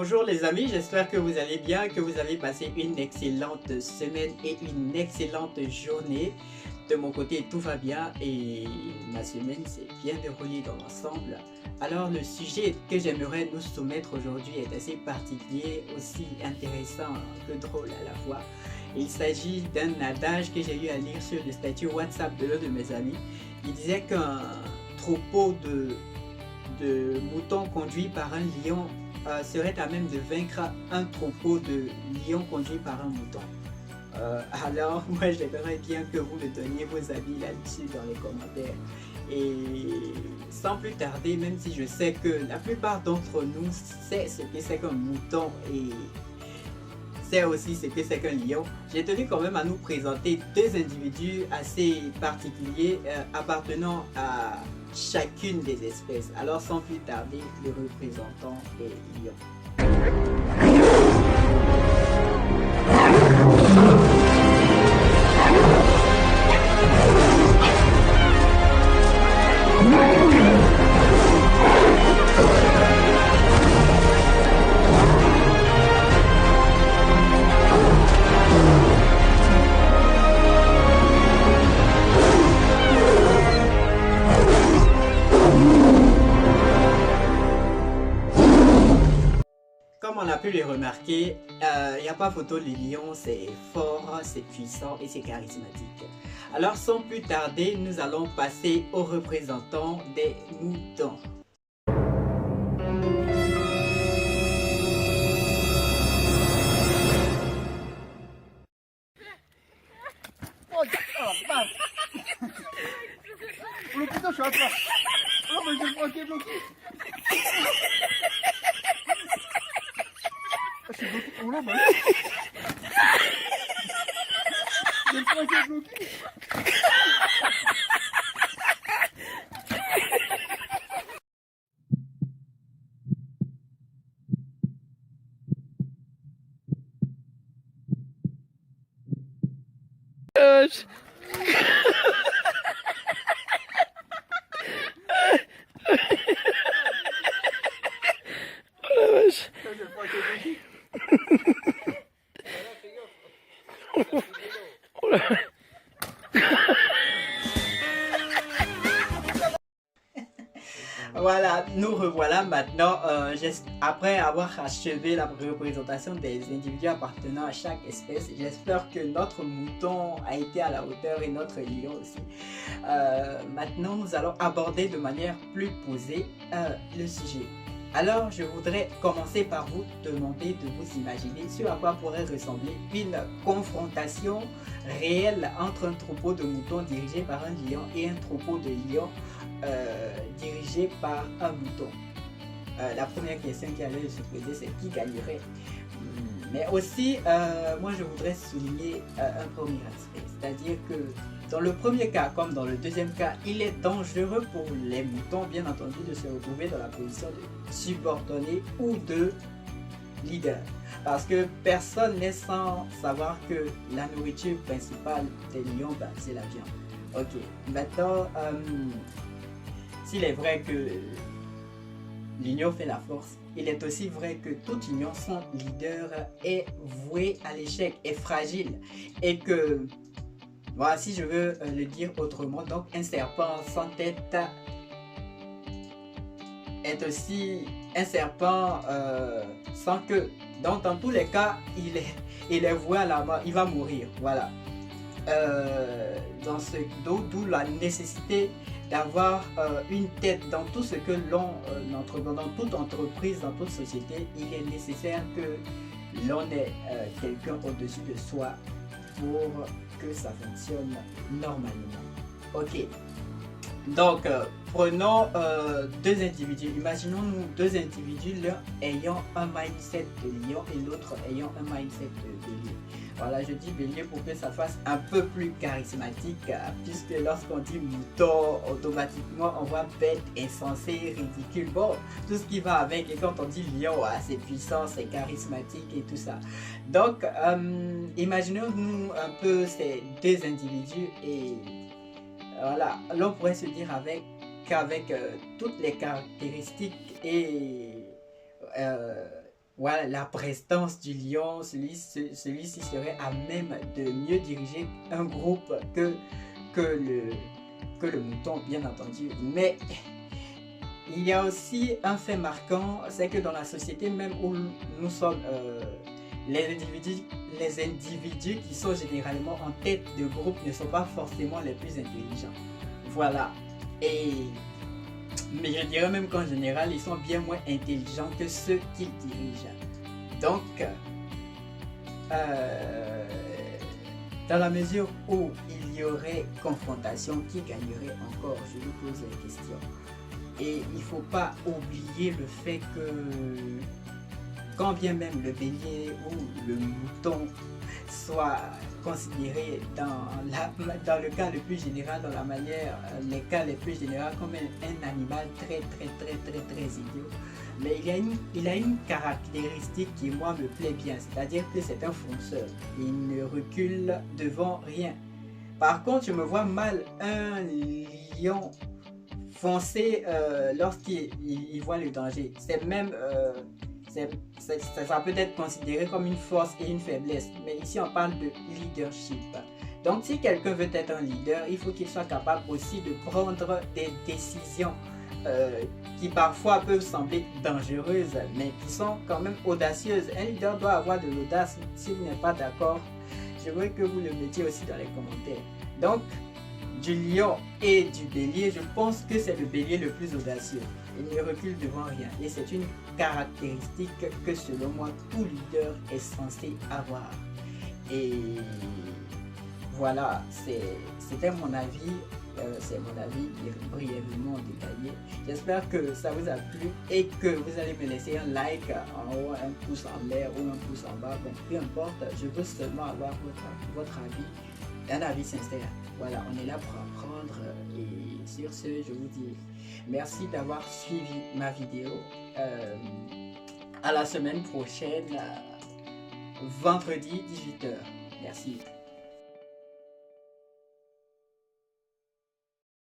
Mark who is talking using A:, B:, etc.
A: Bonjour les amis, j'espère que vous allez bien, que vous avez passé une excellente semaine et une excellente journée. De mon côté, tout va bien et ma semaine s'est bien déroulée dans l'ensemble. Alors le sujet que j'aimerais nous soumettre aujourd'hui est assez particulier, aussi intéressant que drôle à la fois. Il s'agit d'un adage que j'ai eu à lire sur le statut WhatsApp de l'un de mes amis. Il disait qu'un troupeau de moutons conduits par un lion serait à même de vaincre un troupeau de lions conduits par un mouton. Alors, moi, j'aimerais bien que vous me donniez vos avis là-dessus dans les commentaires. Et sans plus tarder, même si je sais que la plupart d'entre nous sait ce que c'est qu'un mouton et sait aussi ce que c'est qu'un lion, j'ai tenu quand même à nous présenter deux individus assez particuliers appartenant à chacune des espèces. Alors, sans plus tarder, les représentants des lions. Comme on a pu le remarquer, il n'y a pas photo, les lions, c'est fort, c'est puissant et c'est charismatique. Alors sans plus tarder, nous allons passer aux représentants des moutons.
B: Oh putain, je suis à plat. Oh mais j'ai bloqué. Ah, je suis bloqué. Oh là, bah. J'ai bloqué.
A: Voilà, nous revoilà maintenant, après avoir achevé la représentation des individus appartenant à chaque espèce. J'espère que notre mouton a été à la hauteur et notre lion aussi. Maintenant, nous allons aborder de manière plus posée le sujet. Alors, je voudrais commencer par vous demander de vous imaginer sur à quoi pourrait ressembler une confrontation réelle entre un troupeau de moutons dirigé par un lion et un troupeau de lions dirigé par un mouton. La première question qui allait se poser, c'est qui gagnerait. Mais aussi, moi je voudrais souligner un premier aspect, c'est-à-dire que dans le premier cas, comme dans le deuxième cas, il est dangereux pour les moutons, bien entendu, de se retrouver dans la position de subordonné ou de leader. Parce que personne n'est sans savoir que la nourriture principale des lions, c'est la viande. Ok, maintenant, s'il est vrai que l'union fait la force, il est aussi vrai que toute union sans leader est vouée à l'échec, est fragile. Et que, voilà, si je veux le dire autrement, donc un serpent sans tête est aussi un serpent sans queue. Donc dans tous les cas, il est voué à la mort, il va mourir, voilà. D'où la nécessité d'avoir une tête dans tout ce que l'on entreprend, dans toute entreprise, dans toute société. Il est nécessaire que l'on ait quelqu'un au-dessus de soi pour que ça fonctionne normalement. Ok, donc prenons deux individus. Imaginons-nous deux individus, l'un ayant un mindset de lion et l'autre ayant un mindset de lion. Voilà, je dis bélier pour que ça fasse un peu plus charismatique, puisque lorsqu'on dit mouton, automatiquement on voit bête, insensé, ridicule, bon, tout ce qui va avec. Et quand on dit lion, c'est puissant, c'est charismatique et tout ça. Donc, imaginons-nous un peu ces deux individus et voilà, l'on pourrait se dire qu'avec toutes les caractéristiques et voilà, la prestance du lion, celui-ci serait à même de mieux diriger un groupe que le, que le mouton, bien entendu. Mais il y a aussi un fait marquant, c'est que dans la société même où nous sommes, les individus, les individus qui sont généralement en tête de groupe ne sont pas forcément les plus intelligents. Voilà. Et mais je dirais même qu'en général, ils sont bien moins intelligents que ceux qu'ils dirigent. Donc, euh, dans la mesure où il y aurait confrontation, qui gagnerait encore? Je vous pose la question. Et il ne faut pas oublier le fait que quand bien même le bélier ou le mouton soit considéré dans le cas le plus général, dans la manière, les cas les plus généraux comme un animal très idiot. Mais il a une caractéristique qui moi me plaît bien, c'est-à-dire que c'est un fonceur. Il ne recule devant rien. Par contre, je me vois mal un lion foncer lorsqu'il voit le danger. C'est même ça peut être considéré comme une force et une faiblesse. Mais ici, on parle de leadership. Donc, si quelqu'un veut être un leader, il faut qu'il soit capable aussi de prendre des décisions qui parfois peuvent sembler dangereuses, mais qui sont quand même audacieuses. Un leader doit avoir de l'audace. Si vous n'êtes pas d'accord, je veux que vous le mettiez aussi dans les commentaires. Donc, du lion et du bélier, je pense que c'est le bélier le plus audacieux. Il ne recule devant rien. Et c'est une caractéristique que selon moi, tout leader est censé avoir. Et voilà, c'était mon avis. C'est mon avis brièvement détaillé. J'espère que ça vous a plu et que vous allez me laisser un like en haut, un pouce en l'air ou un pouce en bas. Bon, peu importe, je veux seulement avoir votre avis, un avis sincère. Voilà, on est là pour apprendre et sur ce, je vous dis merci d'avoir suivi ma vidéo. À la semaine prochaine, vendredi 18h. Merci.